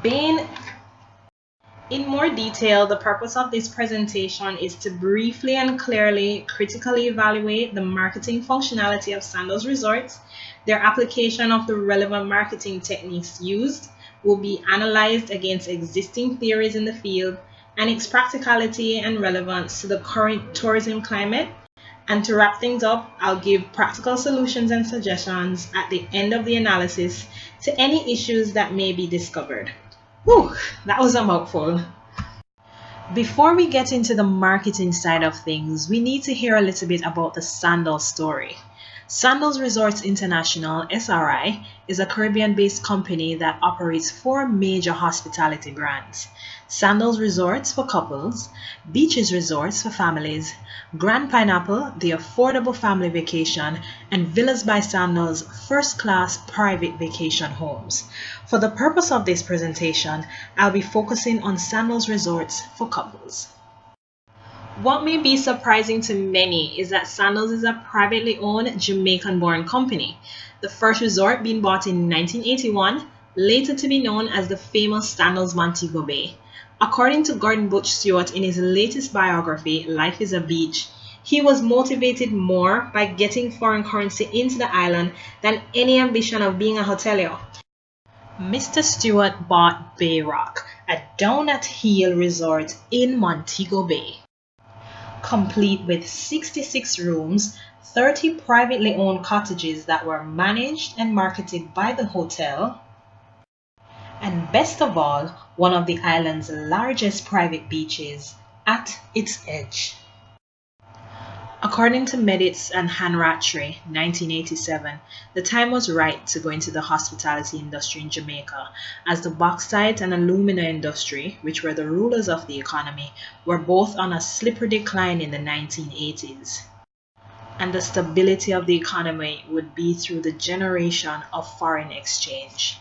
Being in more detail, the purpose of this presentation is to briefly and clearly critically evaluate the marketing functionality of Sandals Resorts. Their application of the relevant marketing techniques used will be analyzed against existing theories in the field and its practicality and relevance to the current tourism climate. And to wrap things up, I'll give practical solutions and suggestions at the end of the analysis to any issues that may be discovered. Whew, that was a mouthful. Before we get into the marketing side of things, we need to hear a little bit about the Sandals story. Sandals Resorts International, SRI, is a Caribbean-based company that operates 4 major hospitality brands: Sandals Resorts for couples, Beaches Resorts for families, Grand Pineapple, the affordable family vacation, and Villas by Sandals, first-class private vacation homes. For the purpose of this presentation, I'll be focusing on Sandals Resorts for couples. What may be surprising to many is that Sandals is a privately owned Jamaican-born company, the first resort being bought in 1981, later to be known as the famous Sandals Montego Bay. According to Gordon Butch Stewart in his latest biography, Life is a Beach, he was motivated more by getting foreign currency into the island than any ambition of being a hotelier. Mr. Stewart bought Bay Rock, a down-at-heel resort in Montego Bay, complete with 66 rooms, 30 privately owned cottages that were managed and marketed by the hotel, and best of all, one of the island's largest private beaches at its edge. According to Meditz and Hanratry, 1987, the time was right to go into the hospitality industry in Jamaica, as the bauxite and alumina industry, which were the rulers of the economy, were both on a slippery decline in the 1980s. And the stability of the economy would be through the generation of foreign exchange.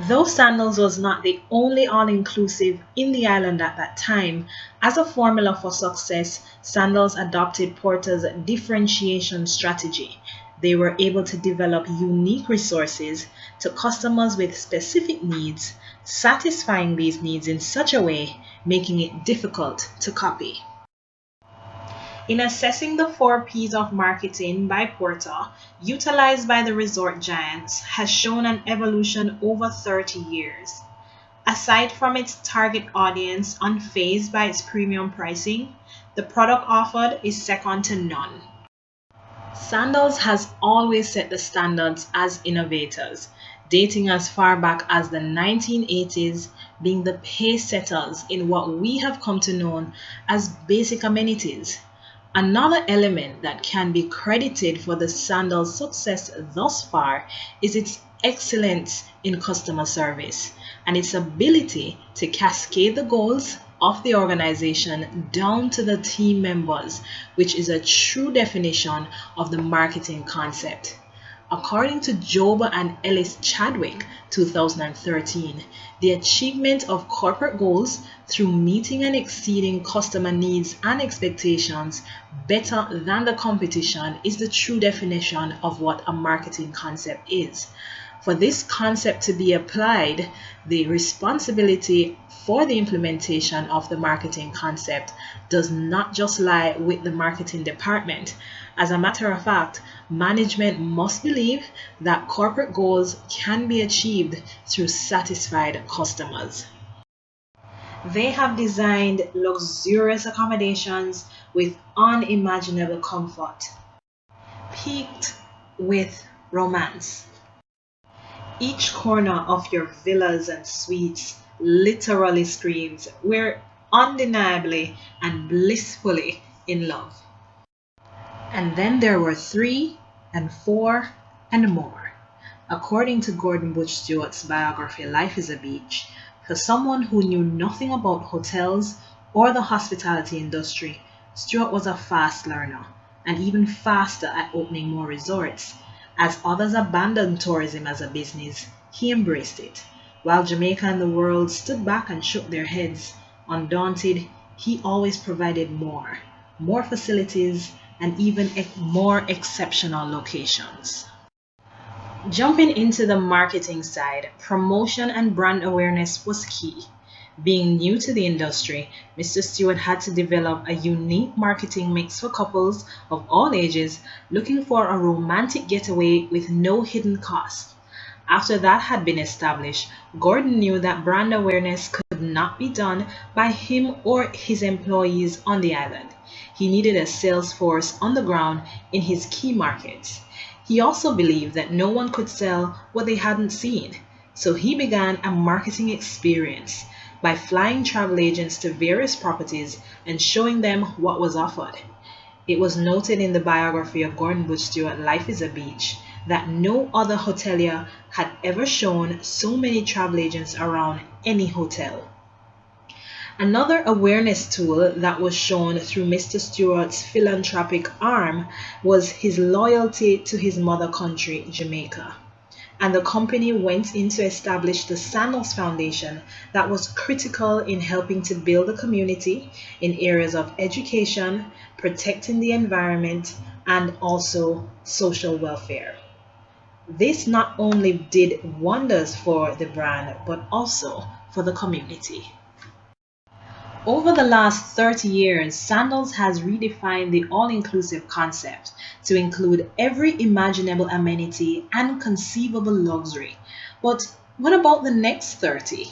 Though Sandals was not the only all-inclusive in the island at that time, as a formula for success, Sandals adopted Porter's differentiation strategy. They were able to develop unique resources to customers with specific needs, satisfying these needs in such a way, making it difficult to copy. In assessing the 4 P's of marketing by Porter, utilized by the resort giants, has shown an evolution over 30 years. Aside from its target audience unfazed by its premium pricing, the product offered is second to none. Sandals has always set the standards as innovators, dating as far back as the 1980s, being the pace setters in what we have come to know as basic amenities. Another element that can be credited for the Sandals' success thus far is its excellence in customer service and its ability to cascade the goals of the organization down to the team members, which is a true definition of the marketing concept. According to Job and Ellis Chadwick, 2013, the achievement of corporate goals through meeting and exceeding customer needs and expectations better than the competition is the true definition of what a marketing concept is. For this concept to be applied, the responsibility for the implementation of the marketing concept does not just lie with the marketing department. As a matter of fact, management must believe that corporate goals can be achieved through satisfied customers. They have designed luxurious accommodations with unimaginable comfort, peaked with romance. Each corner of your villas and suites literally screams, "We're undeniably and blissfully in love." And then there were 3 and 4 and more. According to Gordon Butch Stewart's biography, Life is a Beach, for someone who knew nothing about hotels or the hospitality industry, Stewart was a fast learner, and even faster at opening more resorts. As others abandoned tourism as a business, he embraced it. While Jamaica and the world stood back and shook their heads, undaunted, he always provided more facilities, and even more exceptional locations. Jumping into the marketing side, promotion and brand awareness was key. Being new to the industry, Mr. Stewart had to develop a unique marketing mix for couples of all ages looking for a romantic getaway with no hidden cost. After that had been established, Gordon knew that brand awareness could not be done by him or his employees on the island. He needed a sales force on the ground in his key markets. He also believed that no one could sell what they hadn't seen, so he began a marketing experience by flying travel agents to various properties and showing them what was offered. It was noted in the biography of Gordon Butch Stewart, Life is a Beach, that no other hotelier had ever shown so many travel agents around any hotel. Another awareness tool that was shown through Mr. Stewart's philanthropic arm was his loyalty to his mother country, Jamaica. And the company went in to establish the Sandals Foundation that was critical in helping to build a community in areas of education, protecting the environment, and also social welfare. This not only did wonders for the brand, but also for the community. Over the last 30 years, Sandals has redefined the all inclusive concept to include every imaginable amenity and conceivable luxury. But what about the next 30?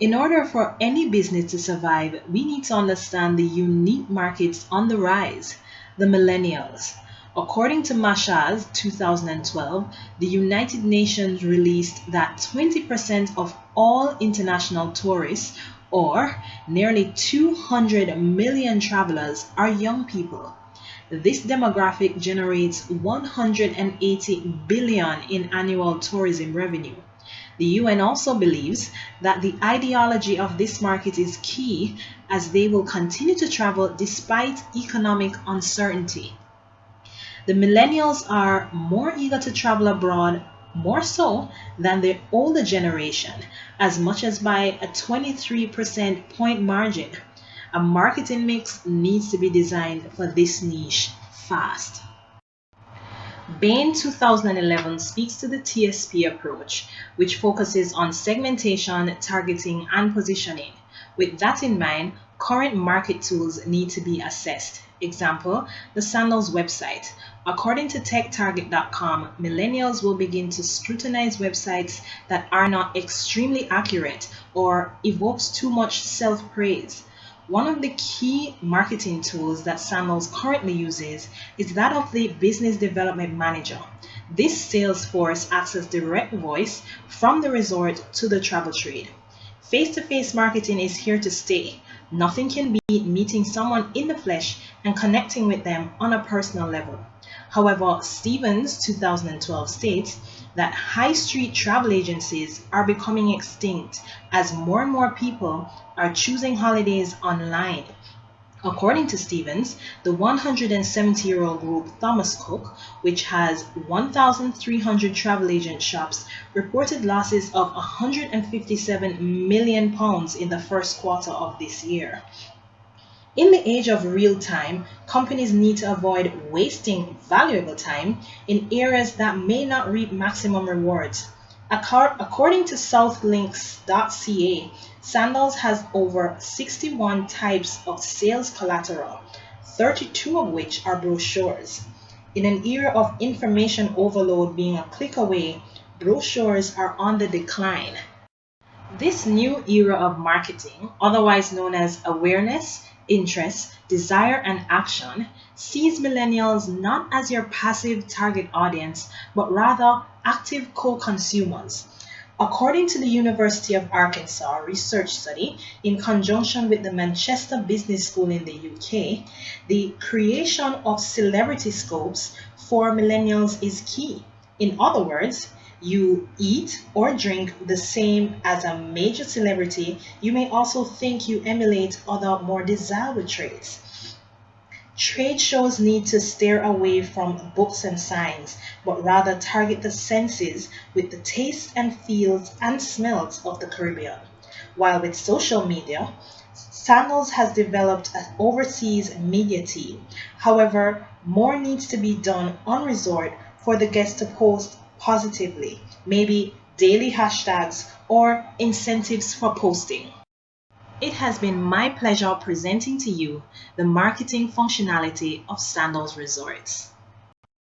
In order for any business to survive, we need to understand the unique markets on the rise, the millennials. According to Masha's 2012, the United Nations released that 20% of all international tourists, or nearly 200 million travelers, are young people. This demographic generates 180 billion in annual tourism revenue. The UN also believes that the ideology of this market is key as they will continue to travel despite economic uncertainty. The millennials are more eager to travel abroad, more so than the older generation, as much as by a 23% point margin. A marketing mix needs to be designed for this niche fast. Bain 2011 speaks to the TSP approach, which focuses on segmentation, targeting, and positioning. With that in mind, current market tools need to be assessed. Example, the Sandals website. According to techtarget.com, millennials will begin to scrutinize websites that are not extremely accurate or evokes too much self-praise. One of the key marketing tools that Sandals currently uses is that of the Business Development Manager. This sales force acts as direct voice from the resort to the travel trade. Face-to-face marketing is here to stay. Nothing can beat meeting someone in the flesh and connecting with them on a personal level. However, Stevens 2012 states that high street travel agencies are becoming extinct as more and more people are choosing holidays online. According to Stevens, the 170-year-old group Thomas Cook, which has 1,300 travel agent shops, reported losses of £157 million in the first quarter of this year. In the age of real time, companies need to avoid wasting valuable time in areas that may not reap maximum rewards. According to Southlinks.ca, Sandals has over 61 types of sales collateral, 32 of which are brochures. In an era of information overload being a click away, brochures are on the decline. This new era of marketing, otherwise known as awareness, interest, desire, and action, sees millennials not as your passive target audience, but rather active co consumers. According to the University of Arkansas research study, in conjunction with the Manchester Business School in the UK, the creation of celebrity scopes for millennials is key. In other words, you eat or drink the same as a major celebrity, you may also think you emulate other more desirable traits. Trade shows need to steer away from books and signs, but rather target the senses with the tastes and feels and smells of the Caribbean. While with social media, Sandals has developed an overseas media team. However, more needs to be done on resort for the guests to post positively, maybe daily hashtags or incentives for posting. It has been my pleasure presenting to you the marketing functionality of Sandals Resorts.